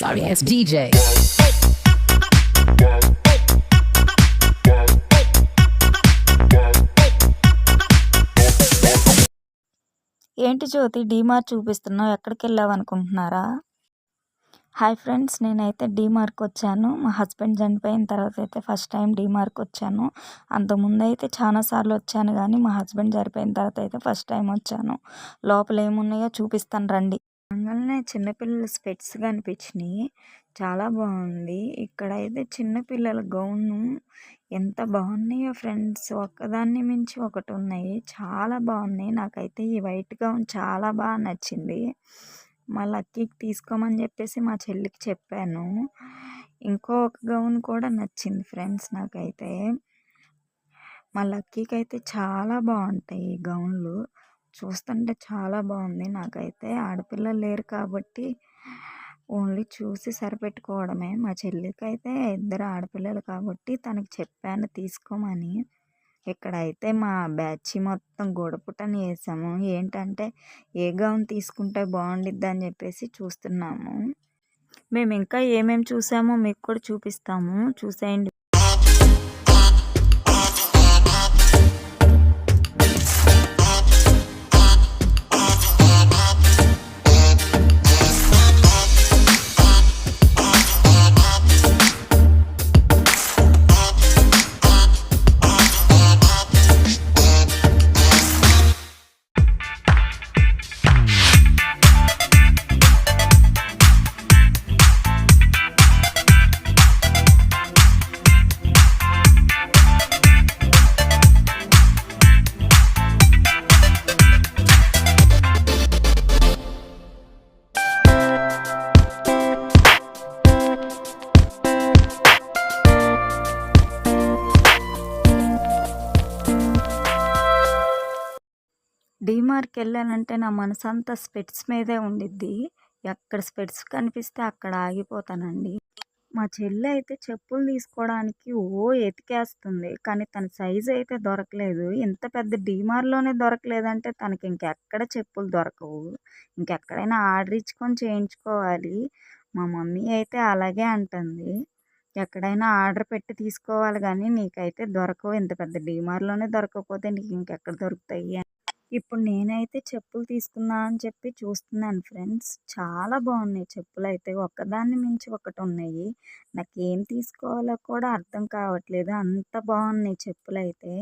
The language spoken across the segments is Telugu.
sorry ass DJ. ఏంటి జ్యోతి డీమార్ట్ చూపిస్తున్నావు, ఎక్కడికి వెళ్ళావు అనుకుంటున్నారా? హాయ్ ఫ్రెండ్స్, నేనైతే డీమార్ట్కి వచ్చాను. మా హస్బెండ్ చనిపోయిన తర్వాత అయితే ఫస్ట్ టైం డీమార్ట్కి వచ్చాను. అంతకుముందు అయితే చాలాసార్లు వచ్చాను, కానీ మా హస్బెండ్ చనిపోయిన తర్వాత అయితే ఫస్ట్ టైం వచ్చాను. లోపల ఏమున్నాయో చూపిస్తాను రండి. అంగల్నే చిన్నపిల్లల స్పెట్స్ కనిపించినాయి, చాలా బాగుంది. ఇక్కడైతే చిన్నపిల్లల గౌను ఎంత బాగున్నాయో ఫ్రెండ్స్, ఒక్కదాన్ని మించి ఒకటి ఉన్నాయి, చాలా బాగున్నాయి. నాకైతే ఈ వైట్ గౌన్ చాలా బాగా నచ్చింది. మా లక్కీకి తీసుకోమని చెప్పేసి మా చెల్లికి చెప్పాను. ఇంకొక గౌన్ కూడా నచ్చింది ఫ్రెండ్స్ నాకైతే. మా లక్కీకి అయితే చాలా బాగుంటాయి ఈ గౌన్లు, చూస్తుంటే చాలా బాగుంది. నాకైతే ఆడపిల్లలు లేరు కాబట్టి ఓన్లీ చూసి సరిపెట్టుకోవడమే. మా చెల్లికి అయితే ఇద్దరు ఆడపిల్లలు కాబట్టి తనకి చెప్పాను తీసుకోమని. ఇక్కడైతే మా బ్యాచ్ మొత్తం గొడపుటని వేసాము. ఏంటంటే ఏ గౌన్ తీసుకుంటే బాగుండిద్ది అని చెప్పేసి చూస్తున్నాము. మేము ఇంకా ఏమేమి చూసామో మీకు కూడా చూపిస్తాము, చూసేయండి. డీమార్ట్కి వెళ్ళానంటే నా మనసంతా స్పెట్స్ మీదే ఉండిద్ది. ఎక్కడ స్పెట్స్ కనిపిస్తే అక్కడ ఆగిపోతానండి. మా చెల్లి అయితే చెప్పులు తీసుకోవడానికి ఎతికేస్తుంది, కానీ తన సైజు అయితే దొరకలేదు. ఇంత పెద్ద డీమార్ట్లోనే దొరకలేదంటే తనకి ఇంకెక్కడ చెప్పులు దొరకవు, ఇంకెక్కడైనా ఆర్డర్ ఇచ్చుకొని చేయించుకోవాలి. మా మమ్మీ అయితే అలాగే అంటుంది, ఎక్కడైనా ఆర్డర్ పెట్టి తీసుకోవాలి కానీ నీకైతే దొరకవు, ఇంత పెద్ద డీమార్ట్లోనే దొరకకపోతే నీకు ఇంకెక్కడ దొరుకుతాయి. ఇప్పుడు నేనైతే చెప్పులు తీసుకుందాం అని చెప్పి చూస్తున్నాను ఫ్రెండ్స్, చాలా బాగున్నాయి చెప్పులు అయితే, ఒక్కదాన్ని మించి ఒకటి ఉన్నాయి. నాకేం తీసుకోవాలో కూడా అర్థం కావట్లేదు, అంత బాగున్నాయి చెప్పులు అయితే.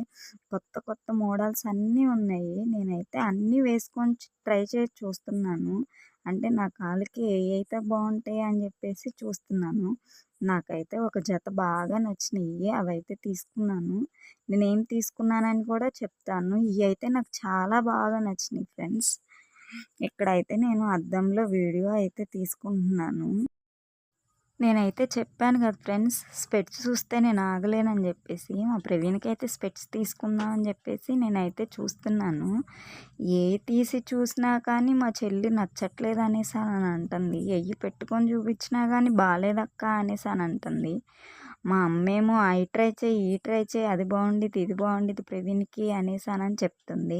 కొత్త కొత్త మోడల్స్ అన్నీ ఉన్నాయి. నేనైతే అన్నీ వేసుకొని ట్రై చేసి చూస్తున్నాను, అంటే నా కాళ్ళకి ఏ అయితే బాగుంటాయి అని చెప్పేసి చూస్తున్నాను. నాకైతే ఒక జత బాగా నచ్చినాయి, అవైతే తీసుకున్నాను. నేనేం తీసుకున్నానని కూడా చెప్తాను. ఇవి అయితే నాకు చాలా బాగా నచ్చినాయి ఫ్రెండ్స్. ఇక్కడైతే నేను అద్దంలో వీడియో అయితే తీసుకుంటున్నాను. నేనైతే చెప్పాను కదా ఫ్రెండ్స్, స్పెట్స్ చూస్తే నేను ఆగలేనని చెప్పేసి. మా ప్రవీణ్కి అయితే స్పెట్స్ తీసుకుందాం అని చెప్పేసి నేనైతే చూస్తున్నాను. ఏ తీసి చూసినా కానీ మా చెల్లి నచ్చట్లేదు అనేసి అని అంటుంది. ఎయ్యి పెట్టుకొని చూపించినా కానీ బాగాలేదక్క అనేసి అని అంటుంది. మా అమ్మేమో అవి ట్రై చేయి, ఈ ట్రై చేయి, అది బాగుండిద్ది, ఇది బాగుండిద్ది ప్రవీణ్కి అనేసి అని చెప్తుంది.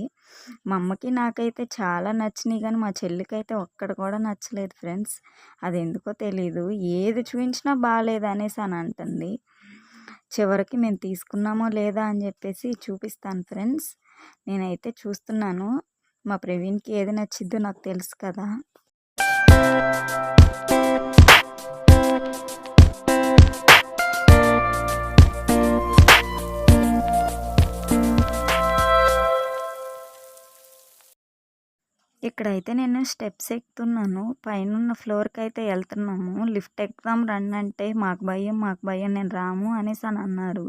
మా అమ్మకి నాకైతే చాలా నచ్చినాయి, కానీ మా చెల్లికి అయితే ఒక్కటి కూడా నచ్చలేదు ఫ్రెండ్స్. అది ఎందుకో తెలీదు, ఏది చూపించినా బాగాలేదు అనేసి అని అంటుంది. చివరికి మేము తీసుకున్నామో లేదా అని చెప్పేసి చూపిస్తాను ఫ్రెండ్స్. నేనైతే చూస్తున్నాను, మా ప్రవీణ్కి ఏది నచ్చిద్దో నాకు తెలుసు కదా. ఇక్కడైతే నేను స్టెప్స్ ఎక్కుతున్నాను, పైన ఫ్లోర్కి అయితే వెళ్తున్నాము. లిఫ్ట్ ఎక్కుదాం రండి అంటే మాకు భయం నేను రాము అనేసి అని అన్నారు.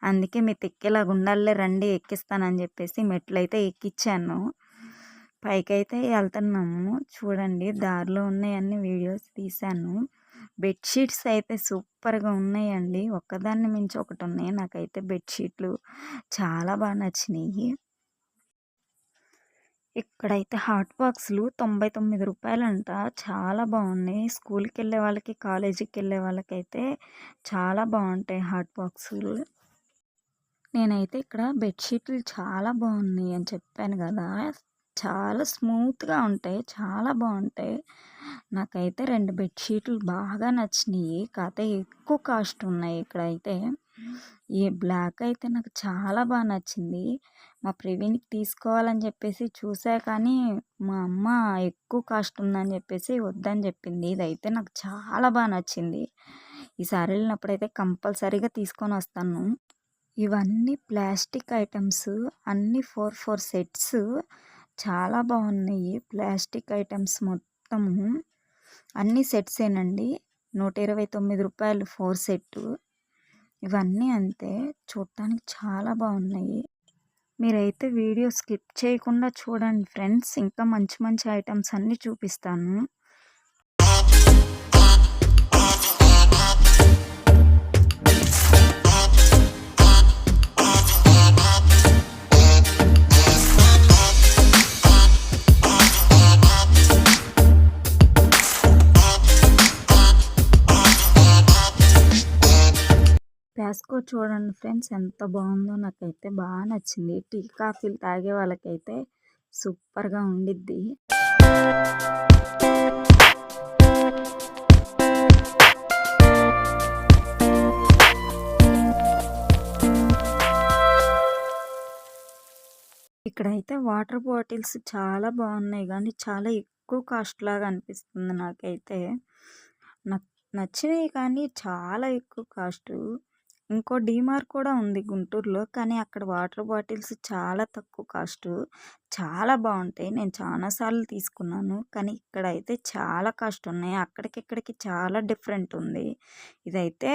అందుకే మీ తిక్కేలాగా ఉండాలే రండి ఎక్కిస్తానని చెప్పేసి మెట్లు అయితే ఎక్కించాను. పైకైతే వెళ్తున్నాము. చూడండి దారిలో ఉన్నాయన్నీ వీడియోస్ తీశాను. బెడ్షీట్స్ అయితే సూపర్గా ఉన్నాయండి, ఒక్కదాన్ని మించి ఒకటి ఉన్నాయి. నాకైతే బెడ్షీట్లు చాలా బాగా నచ్చినాయి. ఇక్కడైతే హాట్ బాక్సులు 99 రూపాయలంట, చాలా బాగున్నాయి. స్కూల్కి వెళ్ళే వాళ్ళకి, కాలేజీకి వెళ్ళే వాళ్ళకైతే చాలా బాగుంటాయి హాట్ బాక్సులు. నేనైతే ఇక్కడ బెడ్షీట్లు చాలా బాగున్నాయి అని చెప్పాను కదా, చాలా స్మూత్‌గా ఉంటాయి. చాలా బావుంటాయి. నాకైతే 2 బెడ్‌షీట్లు బాగా నచ్చినియి. కాతే ఎక్కువ కాస్ట్ ఉన్నాయి ఇక్కడైతే. ఈ బ్లాక్ అయితే నాకు చాలా నచ్చింది. మా ప్రవీణ్‌కి తీసుకోవాలని చెప్పేసి చూసా కానీ, మా అమ్మ ఎక్కువ కాస్ట్ ఉందని చెప్పేసి వద్దని చెప్పింది. ఇదైతే నాకు చాలా నచ్చింది. ఈసారి వెళ్ళినప్పుడైతే కంపల్సరీగా తీసుకొనొస్తాను. ఇవన్నీ ప్లాస్టిక్ ఐటెమ్స్ అన్నీ 4 సెట్స్ చాలా బాగున్నాయి. ప్లాస్టిక్ ఐటెమ్స్ మొత్తము అన్ని సెట్సేనండి. రూ. 129 4 సెట్టు. ఇవన్నీ అంతే. చూడటానికి చాలా బాగున్నాయి. మీరైతే వీడియో స్కిప్ చేయకుండా చూడండి ఫ్రెండ్స్. ఇంకా మంచి మంచి ఐటెమ్స్ అన్నీ చూపిస్తాను. ప్యాస్కో చూడండి ఫ్రెండ్స్ ఎంత బాగుందో. నాకైతే బాగా నచ్చింది. టీ కాఫీలు తాగే వాళ్ళకైతే సూపర్గా ఉండిద్ది. ఇక్కడైతే వాటర్ బాటిల్స్ చాలా బాగున్నాయి కానీ చాలా ఎక్కువ కాస్ట్ లాగా అనిపిస్తుంది నాకైతే. నాకు నచ్చినాయి కానీ చాలా ఎక్కువ కాస్టు. ఇంకో డీమార్ట్ కూడా ఉంది గుంటూరులో. కానీ అక్కడ వాటర్ బాటిల్స్ చాలా తక్కువ కాస్టు. చాలా బాగుంటాయి. నేను చాలా సార్లు తీసుకున్నాను. కానీ ఇక్కడైతే చాలా కాస్ట్ ఉన్నాయి. అక్కడికిక్కడికి చాలా డిఫరెంట్ ఉంది. ఇదైతే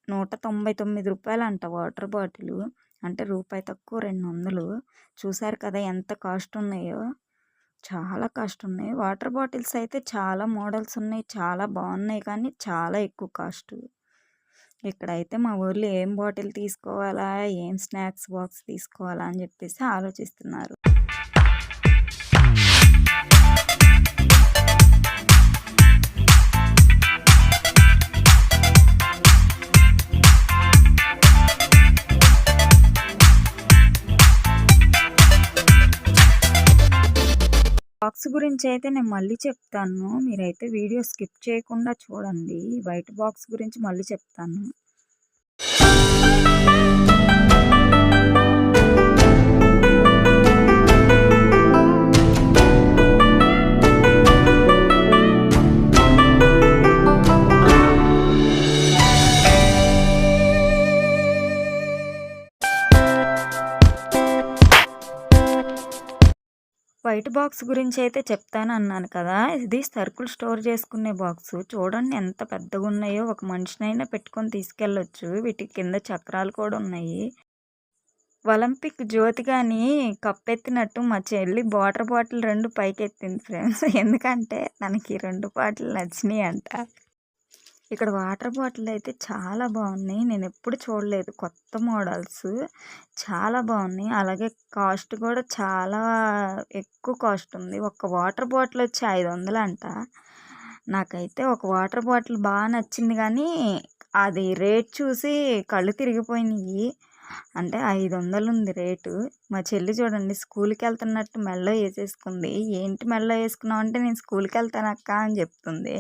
రూ. 199 అంట వాటర్ బాటిలు. అంటే రూపాయి తక్కువ 200. చూసారు కదా ఎంత కాస్ట్ ఉన్నాయో. చాలా కాస్ట్ ఉన్నాయి. వాటర్ బాటిల్స్ అయితే చాలా మోడల్స్ ఉన్నాయి. చాలా బాగున్నాయి కానీ చాలా ఎక్కువ కాస్ట్. ఇక్కడైతే మా ఊర్లో ఏం బాటిల్ తీసుకోవాలా, ఏం స్నాక్స్ బాక్స్ తీసుకోవాలా అని చెప్పేసి ఆలోచిస్తున్నారు. బాక్స్ గురించి అయితే నేను మళ్ళీ చెప్తాను. మీరైతే వీడియో స్కిప్ చేయకుండా చూడండి. వైట్ బాక్స్ గురించి మళ్ళీ చెప్తాను. వైట్ బాక్స్ గురించి అయితే చెప్తాను అన్నాను కదా. ఇది సరుకులు స్టోర్ చేసుకునే బాక్స్. చూడండి ఎంత పెద్దగా ఉన్నాయో. ఒక మనిషినైనా పెట్టుకొని తీసుకెళ్ళొచ్చు. వీటికి కింద చక్రాలు కూడా ఉన్నాయి. ఒలింపిక్ జ్యోతిగాని కప్పెత్తినట్టు మా చెల్లి వాటర్ బాటిల్ 2 పైకెత్తింది ఫ్రెండ్స్. ఎందుకంటే తనకి 2 బాటిల్ నచ్చినాయి అంట. ఇక్కడ వాటర్ బాటిల్ అయితే చాలా బాగున్నాయి. నేను ఎప్పుడు చూడలేదు. కొత్త మోడల్స్ చాలా బాగున్నాయి. అలాగే కాస్ట్ కూడా చాలా ఎక్కువ కాస్ట్ ఉంది. ఒక వాటర్ బాటిల్ వచ్చి 500 అంట. నాకైతే ఒక వాటర్ బాటిల్ బాగా నచ్చింది కానీ అది రేట్ చూసి కళ్ళు తిరిగిపోయినాయి. అంటే 500 ఉంది రేటు. మా చెల్లి చూడండి స్కూల్కి వెళ్తున్నట్టు మెడలో వేసేసుకుంది. ఏంటి మెడలో వేసుకున్నావు అంటే నేను స్కూల్కి వెళ్తానక్క అని చెప్తుంది.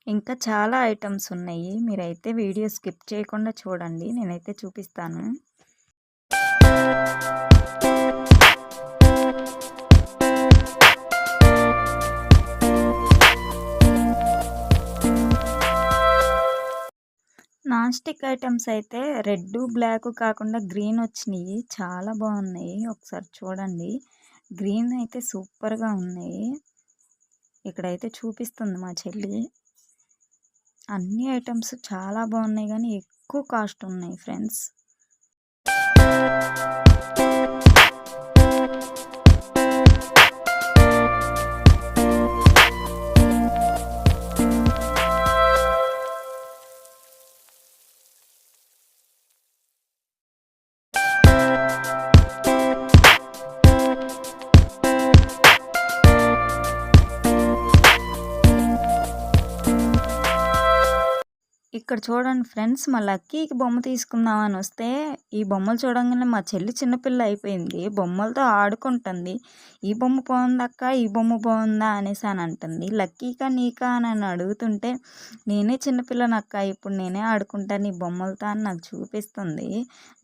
ఇంకా చాలా ఐటమ్స్ ఉన్నాయి. మీరైతే వీడియో స్కిప్ చేయకుండా చూడండి. నేనైతే చూపిస్తాను. నాన్ స్టిక్ ఐటమ్స్ అయితే రెడ్, బ్లాక్ కాకుండా గ్రీన్ వచ్చినాయి. చాలా బాగున్నాయి. ఒకసారి చూడండి. గ్రీన్ అయితే సూపర్గా ఉన్నాయి. ఇక్కడైతే చూపిస్తుంది మా చెల్లి. అన్ని ఐటమ్స్ చాలా బాగున్నాయి కానీ ఎక్కువ కాస్ట్ ఉన్నాయి ఫ్రెండ్స్. ఇక్కడ చూడండి ఫ్రెండ్స్, మా లక్కీకి బొమ్మ తీసుకుందామని వస్తే, ఈ బొమ్మలు చూడంగానే మా చెల్లి చిన్నపిల్ల అయిపోయింది. బొమ్మలతో ఆడుకుంటుంది. "ఈ బొమ్మ బాగుందక్క, ఈ బొమ్మ బాగుందా" అనేసి అని అంటుంది. "లక్కీకా నీకా" అని అడుగుతుంటే, "నేనే చిన్నపిల్లనక్క, ఇప్పుడు నేనే ఆడుకుంటాను ఈ బొమ్మలతో" అని నాకు చూపిస్తుంది.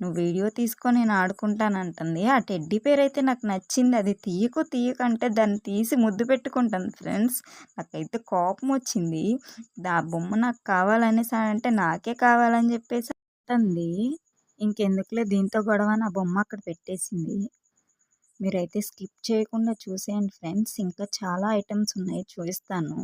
"నువ్వు వీడియో తీసుకో, నేను ఆడుకుంటాను" అంటుంది. ఆ టెడ్డీ బేర్ అయితే నాకు నచ్చింది. అది తీయకు తీయకంటే దాన్ని తీసి ముద్దు పెట్టుకుంటుంది ఫ్రెండ్స్. నాకైతే కోపం వచ్చింది. ఆ బొమ్మ నాకు కావాలనేసి అంటే నాకే కావాలని చెప్పేసి అంటుంది. ఇంకెందుకులే దీంతో గొడవ అని ఆ బొమ్మ అక్కడ పెట్టేసింది. మీరైతే స్కిప్ చేయకుండా చూసేయండి ఫ్రెండ్స్. ఇంకా చాలా ఐటమ్స్ ఉన్నాయి, చూపిస్తాను.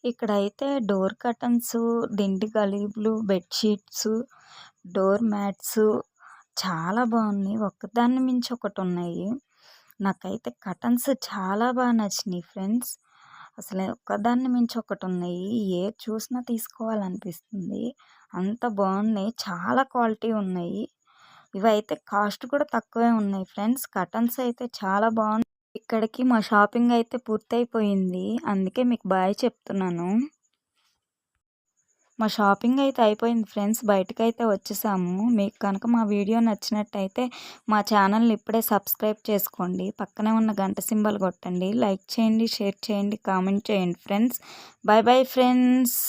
ఇక్కడైతే డోర్ కర్టన్స్, దిండు గలీబులు, బెడ్షీట్స్, డోర్ మ్యాట్స్ చాలా బాగున్నాయి. ఒకదాన్ని మించి ఒకటి ఉన్నాయి. నాకైతే కర్టన్స్ చాలా బాగా నచ్చినాయి ఫ్రెండ్స్. అసలు ఒకదాన్ని మించి ఒకటి ఉన్నాయి. ఏది చూసినా తీసుకోవాలనిపిస్తుంది. అంత బాగున్నాయి. చాలా క్వాలిటీ ఉన్నాయి. ఇవైతే కాస్ట్ కూడా తక్కువే ఉన్నాయి ఫ్రెండ్స్. కర్టన్స్ అయితే చాలా బాగున్నాయి. ఇక్కడికి మా షాపింగ్ అయితే పూర్తయిపోయింది. అందుకే మీకు బాయ్ చెప్తున్నాను. మా షాపింగ్ అయితే అయిపోయింది ఫ్రెండ్స్. బయటకైతే వచ్చేసాము. మీకు కనుక మా వీడియో నచ్చినట్టయితే మా ఛానల్ని ఇప్పుడే సబ్స్క్రైబ్ చేసుకోండి. పక్కనే ఉన్న గంట సింబల్ కొట్టండి. లైక్ చేయండి, షేర్ చేయండి, కామెంట్ చేయండి ఫ్రెండ్స్. Bye bye friends.